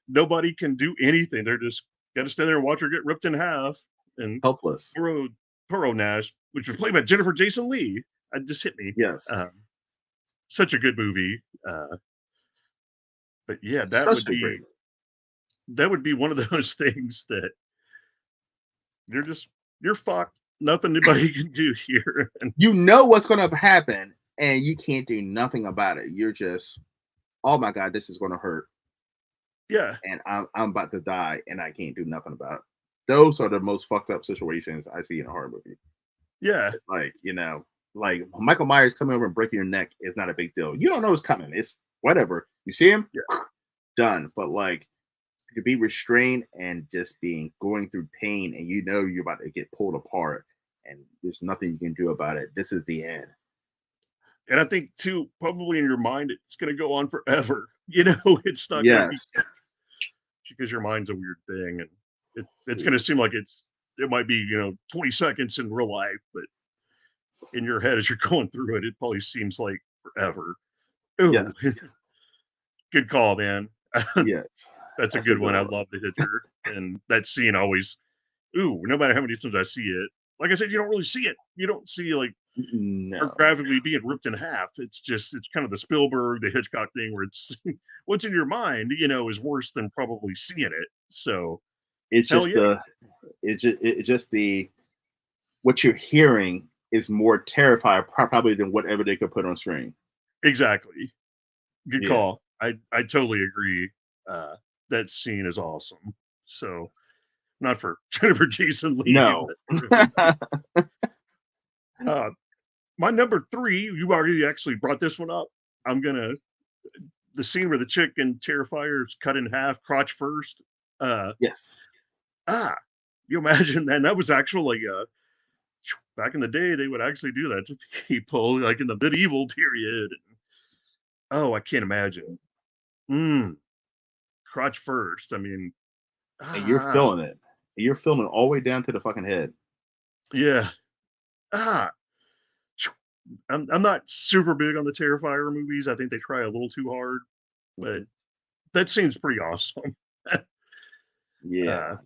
nobody can do anything. They're just got to stand there and watch her get ripped in half. And helpless. poor old Nash, which was played by Jennifer Jason Lee, it just hit me. Yes, Um, such a good movie. But yeah, such a great. that would be one of those things that you're fucked. Nothing anybody can do here. And You know what's going to happen, and you can't do nothing about it. You're just, oh my god, this is going to hurt, yeah, and I'm about to die, and I can't do nothing about it. Those are the most fucked up situations I see in a horror movie. yeah, It's like like Michael Myers coming over and breaking your neck is not a big deal. You don't know it's coming. It's whatever. You see him, yeah, done. But like to be restrained and just going through pain, and you know you're about to get pulled apart, and there's nothing you can do about it. This is the end. and I think too, probably in your mind, it's going to go on forever. It's not going to be Yes. because your mind's a weird thing, and it's going to seem like it might be 20 seconds in real life, but in your head as you're going through it, it probably seems like forever. Ooh, Yes. good call, man. Yes. That's a That's a good good one. I one. love the Hitcher, and that scene always. Ooh, no matter how many times I see it, like I said, you don't really see it. You don't see like her No. graphically being ripped in half. It's kind of the Spielberg, the Hitchcock thing where it's what's in your mind, is worse than probably seeing it. So It's hell just yeah, the what you're hearing is more terrifying probably than whatever they could put on screen. exactly. Good Yeah. call. I totally agree. That scene is awesome. So not for Jennifer Jason Lee, No. but for everybody. Uh, my number 3, you already actually brought this one up. I'm gonna the scene where the chick in Terrifier is cut in half, crotch first. Uh, Yes. ah, you imagine that? That was actually back in the day they would actually do that to people, like in the medieval period. Oh, I can't imagine. Mm, crotch first. I mean, And you're ah, feeling it. You're feeling it all the way down to the fucking head. yeah, ah. I'm not super big on the Terrifier movies. I think they try a little too hard, but Mhm. that seems pretty awesome. Yeah. uh,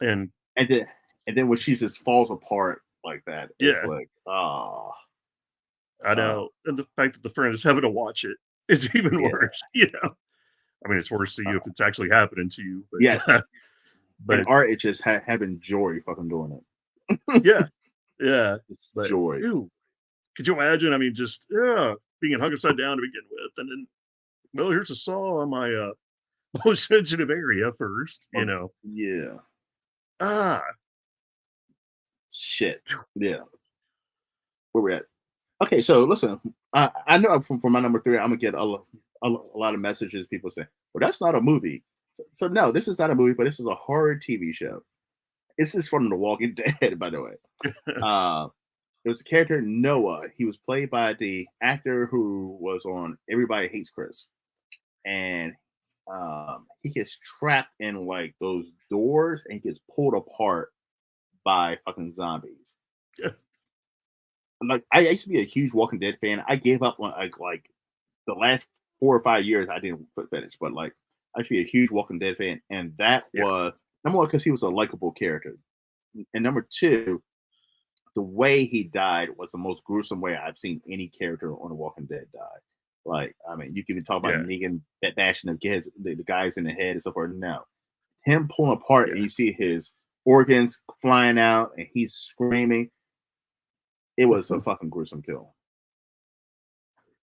and And then when she just falls apart like that, it's yeah, like, ah, I know, and the fact that the friend is having to watch it is even Yeah. worse. I mean, it's worse to you if it's actually happening to you. Yes. But, And but art, it's just having joy fucking doing it. yeah, yeah. Just But joy. ew, could you imagine? I mean, just being hung upside down to begin with, and then well, here's a saw on my most sensitive area first. Yeah. Ah, Shit. Yeah. Where we at? Okay, so listen, I know from my number 3, I'm gonna get a lot of messages. People say, "Well, that's not a movie." So no, this is not a movie, but this is a horror TV show. This is from The Walking Dead, by the way. Uh, it was a character Noah. He was played by the actor who was on Everybody Hates Chris, and he gets trapped in like those doors, and he gets pulled apart by fucking zombies. Like I used to be a huge Walking Dead fan. I gave up on like the last 4 or 5 years. I didn't finish, but like I used to be a huge Walking Dead fan, and that yeah, was number one because he was a likable character, and number two, the way he died was the most gruesome way I've seen any character on The Walking Dead die. Like, I mean, you can even talk about yeah, Negan that bashing the guys in the head and so forth. No, him pulling apart yeah. and you see his organs flying out and he's screaming. It was a fucking gruesome kill.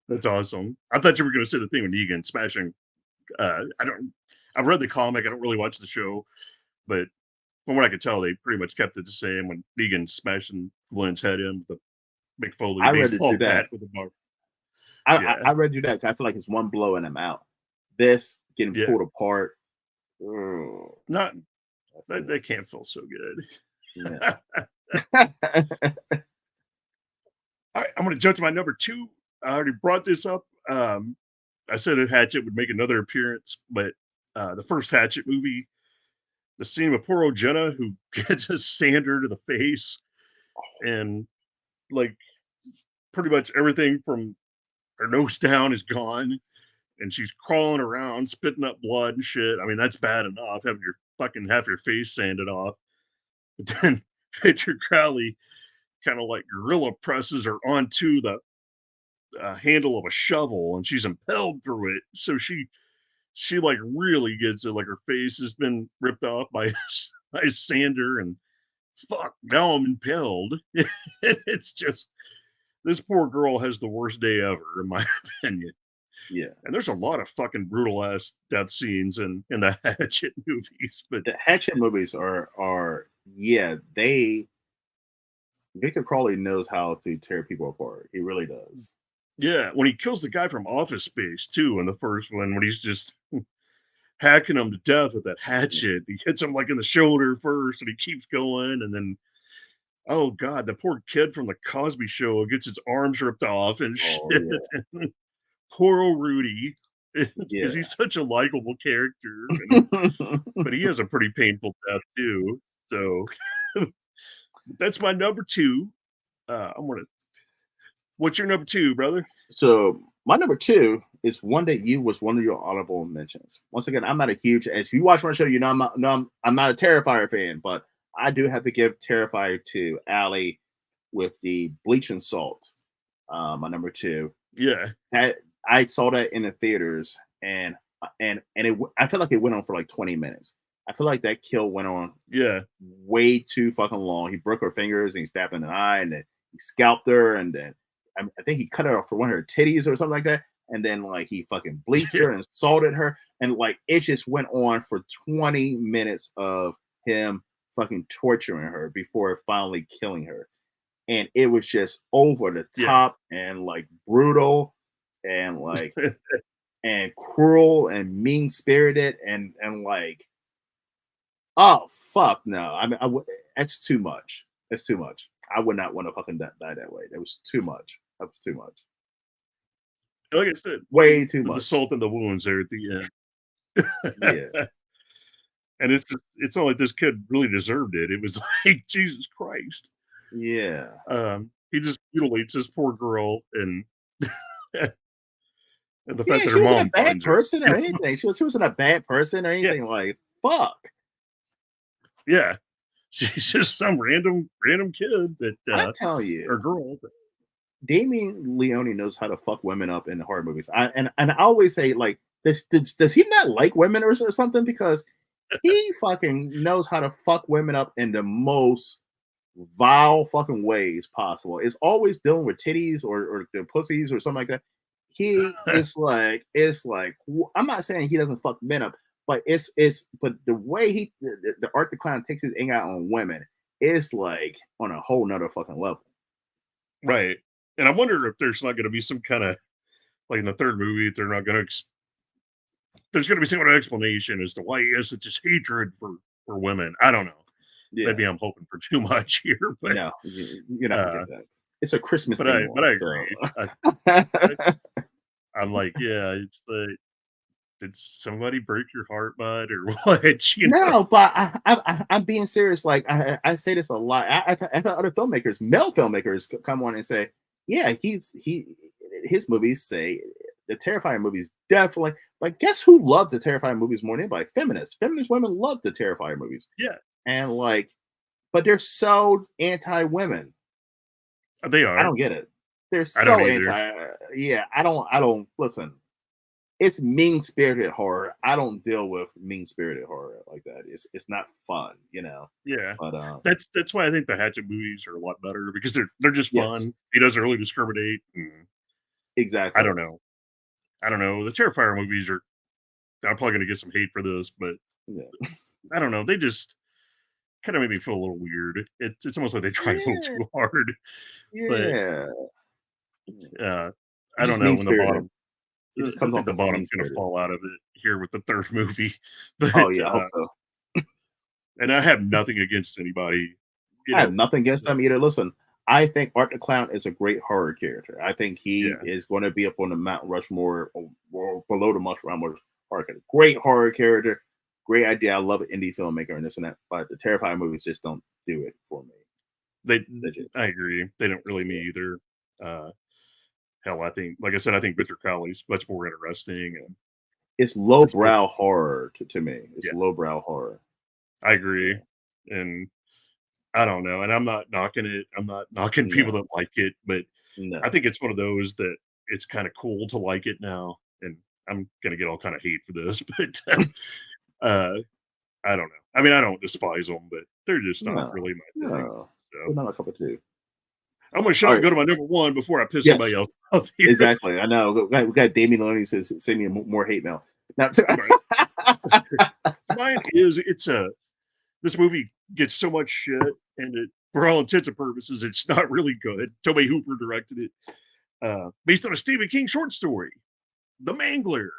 That's awesome. I thought you were going to say the thing with Negan smashing. I don't. I've read the comic. I don't really watch the show, but from what I could tell, they pretty much kept it the same when Negan smashing Glenn's head in with the Mick Foley I read it baseball through that. bat with the bar. I Yeah, read you that. I feel like it's one blow and I'm out. This getting yeah. pulled apart. Oh, Not that's too that can't feel so good. much. All Yeah. right, I'm going to jump to my number 2. I already brought this up. I said a Hatchet would make another appearance, but the first Hatchet movie, the scene with poor old Jenna who gets a sander to the face and like pretty much everything from her nose down is gone and she's crawling around, spitting up blood and shit. I mean, that's bad enough having your fucking half your face sanded off. But then Hitcher Crowley kind of like gorilla presses her onto the handle of a shovel and she's impelled through it. So she like really gets it. Like her face has been ripped off by by sander and fuck, now I'm impaled. And it's just this poor girl has the worst day ever, in my opinion. Yeah. And there's a lot of fucking brutal ass death scenes in the Hatchet movies, but The Hatchet movies are yeah, they Victor Crawley knows how to tear people apart. He really does. yeah, when he kills the guy from Office Space too in the first one, when he's just hacking him to death with that Yeah. hatchet, he hits him like in the shoulder first, and he keeps going, and then oh god, the poor kid from the Cosby Show gets his arms ripped off and Oh shit. yeah. And poor old Rudy, because Yeah. he's such a likable character, and but he has a pretty painful death too. So that's my number 2. I'm gonna. What's your number 2, brother? So my number 2 is one that you was one of your honorable mentions. Once again, I'm not a huge as you watch my show, you know I'm not a Terrifier fan, but I do have to give Terrifier to Allie with the bleach and salt. My number 2. Yeah, That I saw that in the theaters, I feel like it went on for like 20 minutes. I feel like that kill went on yeah, way too fucking long. He broke her fingers and he stabbed in the eye, and then he scalped her, and then I think he cut her off for one of her titties or something like that. And then like he fucking bleached yeah, her and salted her, and like it just went on for 20 minutes of him fucking torturing her before finally killing her. And it was just over the yeah. top and like brutal and like and cruel and mean spirited and like oh fuck no. I mean that's too much. That's too much. I would not want to fucking die that way. That was too much. That was too much. Like I said, Way too the much. salt in the wounds there at the end. Yeah. And it's not like this kid really deserved it. It was like, Jesus Christ. Yeah. He just mutilates this poor girl and and the fact Yeah, that she her wasn't a mom bad finds her. person or anything. She wasn't a bad person or Yeah, anything like fuck. yeah. She's just some random kid that I tell you. or girl. Damien Leone knows how to fuck women up in horror movies. And I always say, like, does he not like women or something? Because he fucking knows how to fuck women up in the most vile fucking ways possible. It's always dealing with titties or the pussies or something like that. It's like I'm not saying he doesn't fuck men up, but but the way the Art the Clown takes his anger out on women, it's like on a whole nother fucking level. Right. And I wonder if there's not going to be some kind of, like in the third movie, they're not going to, there's going to be some kind of explanation as to why he has such this hatred for women. I don't know. Yeah. Maybe I'm hoping for too much here, but no, you're not gonna get that. It's a Christmas but thing. I agree. I'm like, yeah, it's like, did somebody break your heart, bud, or what? You know? No, but I'm being serious. Like I say this a lot. I've had other filmmakers, male filmmakers, come on and say, yeah, his movies say the Terrifier movies definitely. Like, guess who loved the Terrifier movies more than anybody? Feminists. Feminist women love the Terrifier movies. Yeah, and like, but they're so anti-women. They are. I don't get it. They're so anti. Yeah, I don't listen. It's mean-spirited horror. I don't deal with mean-spirited horror like that. It's not fun, you know. Yeah, but that's why I think the Hatchet movies are a lot better because they're just fun. Yes. He doesn't really discriminate. Exactly. I don't know. The Terrifier movies are. I'm probably going to get some hate for this, but yeah. I don't know. They just kind of made me feel a little weird. It's almost like they tried a little too hard. Yeah. But I don't know when the bottom. It just I comes think off the as bottom's going to fall out of it here with the third movie. But, oh yeah, I hope so. And I have nothing against anybody. I have nothing against them either. Listen, I think Art the Clown is a great horror character. I think he is going to be up on the Mount Rushmore or below the Mount Rushmore horror character. Great horror character. Great idea. I love an indie filmmaker and this and that. But the Terrifier movies just don't do it for me. I agree. They don't really me either. Hell, I think, like I said, I think Victor Crowley's much more interesting. And it's lowbrow horror to me. It's lowbrow horror. I agree. And I don't know. And I'm not knocking it. I'm not knocking people that like it, but I think it's one of those that it's kind of cool to like it now. And I'm going to get all kind of hate for this, but I don't know. I mean, I don't despise them, but they're just not really my thing. So. Not a cup of tea. I'm going to shut and go to my number one before I piss somebody else off here. Exactly. I know. We got Damien Loney says send me more hate mail. Now, mine is this movie gets so much shit, and for all intents and purposes, it's not really good. Tobe Hooper directed it, based on a Stephen King short story, The Mangler.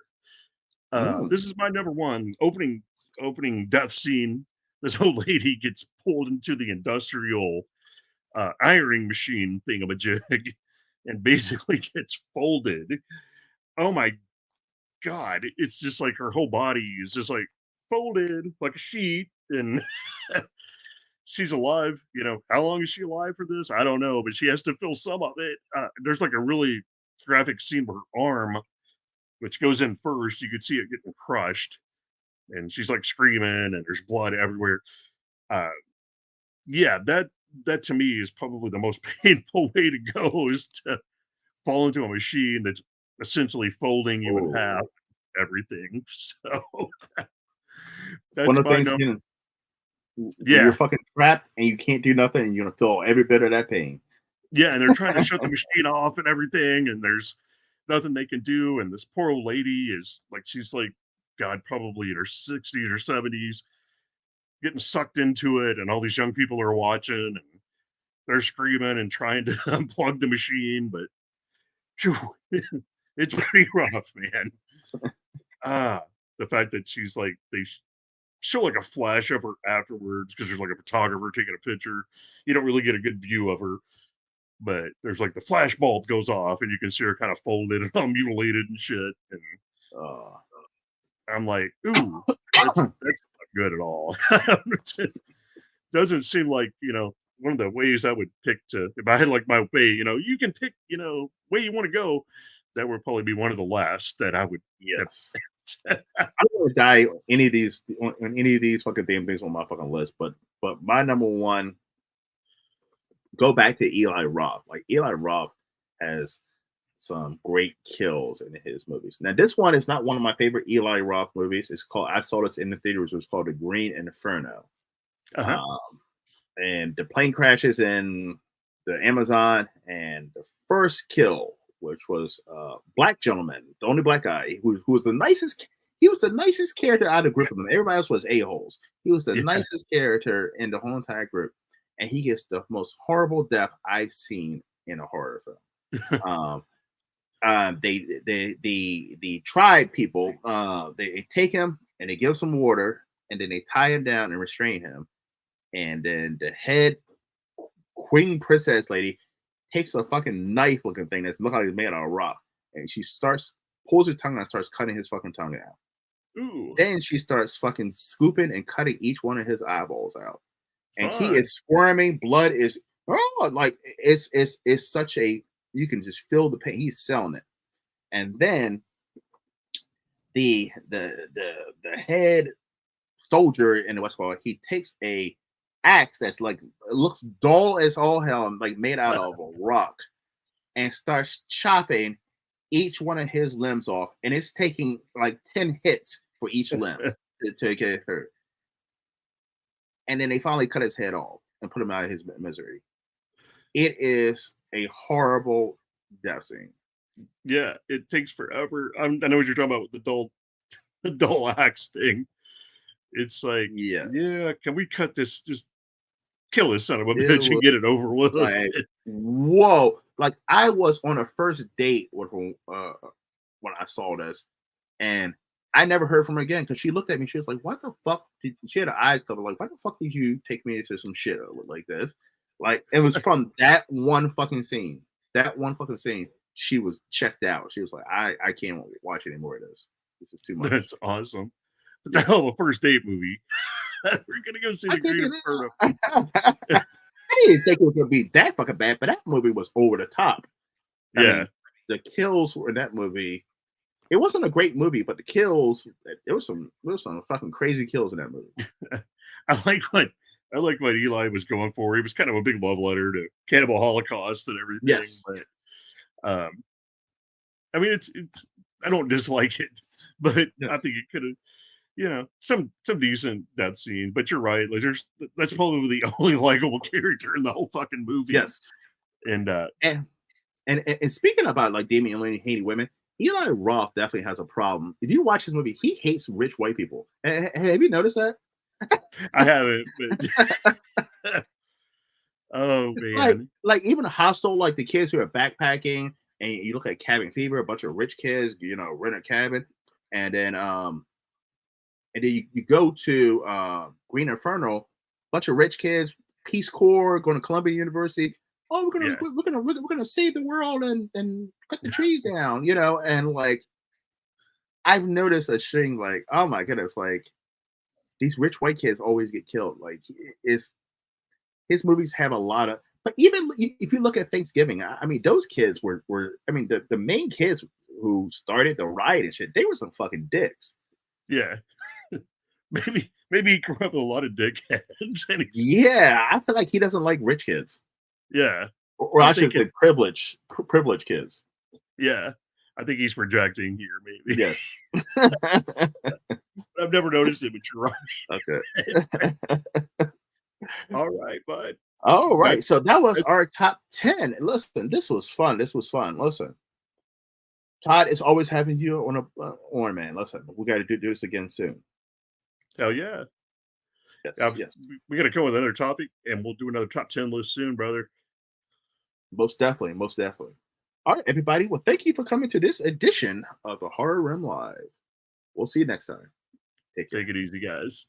This is my number one opening death scene. This old lady gets pulled into the industrial ironing machine thingamajig and basically gets folded. Oh my God. It's just like her whole body is just like folded like a sheet, and she's alive. You know, how long is she alive for this? I don't know, but she has to fill some of it. There's like a really graphic scene where her arm, which goes in first, you could see it getting crushed, and she's like screaming, and there's blood everywhere. That to me is probably the most painful way to go, is to fall into a machine that's essentially folding you in half, everything. So that's one of the things. You're fucking trapped and you can't do nothing, and you're gonna feel every bit of that pain. Yeah, and they're trying to shut the machine off and everything, and there's nothing they can do. And this poor old lady is like, she's like, God, probably in her 60s or 70s, getting sucked into it, and all these young people are watching, and they're screaming and trying to unplug the machine, but phew, it's pretty rough, man. The fact that she's like, they show like a flash of her afterwards because there's like a photographer taking a picture. You don't really get a good view of her, but there's like the flash bulb goes off and you can see her kind of folded and all mutilated and shit. And I'm like, ooh, that's not good at all. It doesn't seem like, one of the ways I would pick if I had like my way, you can pick, way you want to go. That would probably be one of the last that I would. Yes. I don't want to die on any of these fucking damn things on my fucking list, but my number one, go back to Eli Roth. Like, Eli Roth has some great kills in his movies. Now, this one is not one of my favorite Eli Roth movies. It's called, I saw this in the theaters, it was called The Green Inferno. And the plane crashes in the Amazon, and the first kill, which was black gentleman, the only black guy, who was the nicest. He was the nicest character out of the group of them. Everybody else was a-holes. He was the nicest character in the whole entire group, and he gets the most horrible death I've seen in a horror film. The tribe people, they take him and they give him some water, and then they tie him down and restrain him, and then the head queen princess lady takes a fucking knife looking thing that's look like it's made out of rock, and she pulls his tongue out and starts cutting his fucking tongue out. Ooh. Then she starts fucking scooping and cutting each one of his eyeballs out, and he is squirming. Blood is like it's such a, you can just feel the pain. He's selling it, and then the head soldier in the West Wall, he takes a axe that's like, it looks dull as all hell, like made out of a rock, and starts chopping each one of his limbs off, and it's taking like 10 hits for each limb to get hurt. And then they finally cut his head off and put him out of his misery. It is a horrible death scene. Yeah, it takes forever. I know what you're talking about with the dull axe thing. It's like, yeah, can we cut this? Just kill this son of a bitch and get it over with. Like, whoa. Like, I was on a first date with when I saw this, and I never heard from her again, because she looked at me. She was like, what the fuck? She had her eyes covered. Like, why the fuck did you take me into some shit like this? Like, it was from that one fucking scene. That one fucking scene. She was checked out. She was like, I can't watch any more of this. This is too much. That's awesome. It's a hell of a first date movie. We're gonna go see the Green Inferno. I didn't think it was gonna be that fucking bad, but that movie was over the top. I mean, the kills in that movie. It wasn't a great movie, but the kills, there was some fucking crazy kills in that movie. I like what Eli was going for. He was kind of a big love letter to Cannibal Holocaust and everything. Yes. But, I mean, it's I don't dislike it, but I think it could have, some decent death scene. But you're right. Like, that's probably the only likable character in the whole fucking movie. Yes. And speaking about like Damien Lane hating women, Eli Roth definitely has a problem. If you watch his movie, he hates rich white people. Have you noticed that? I haven't. But oh man! Like even Hostel, like the kids who are backpacking, and you look at Cabin Fever, a bunch of rich kids, rent a cabin, and then you go to Green Inferno, bunch of rich kids, Peace Corps, going to Columbia University. Oh, we're gonna save the world and cut the trees down, and like I've noticed a thing, like, oh my goodness, like these rich white kids always get killed. Like, his movies have a lot of, but even if you look at Thanksgiving, I mean, those kids were I mean, the main kids who started the riot and shit, they were some fucking dicks. Yeah. Maybe he grew up with a lot of dickheads. Yeah, I feel like he doesn't like rich kids. Yeah. Or I should say privileged kids. Yeah. I think he's projecting here, maybe. Yes. I've never noticed it, but you're right. Okay. All right, bud. All right. So that was our top 10. Listen, this was fun. Listen. Todd, it's always having you on man. Listen, we got to do this again soon. Hell yeah. Yes. We got to come with another topic, and we'll do another top 10 list soon, brother. Most definitely. All right, everybody. Well, thank you for coming to this edition of the Horror Room Live. We'll see you next time. Take it easy, guys.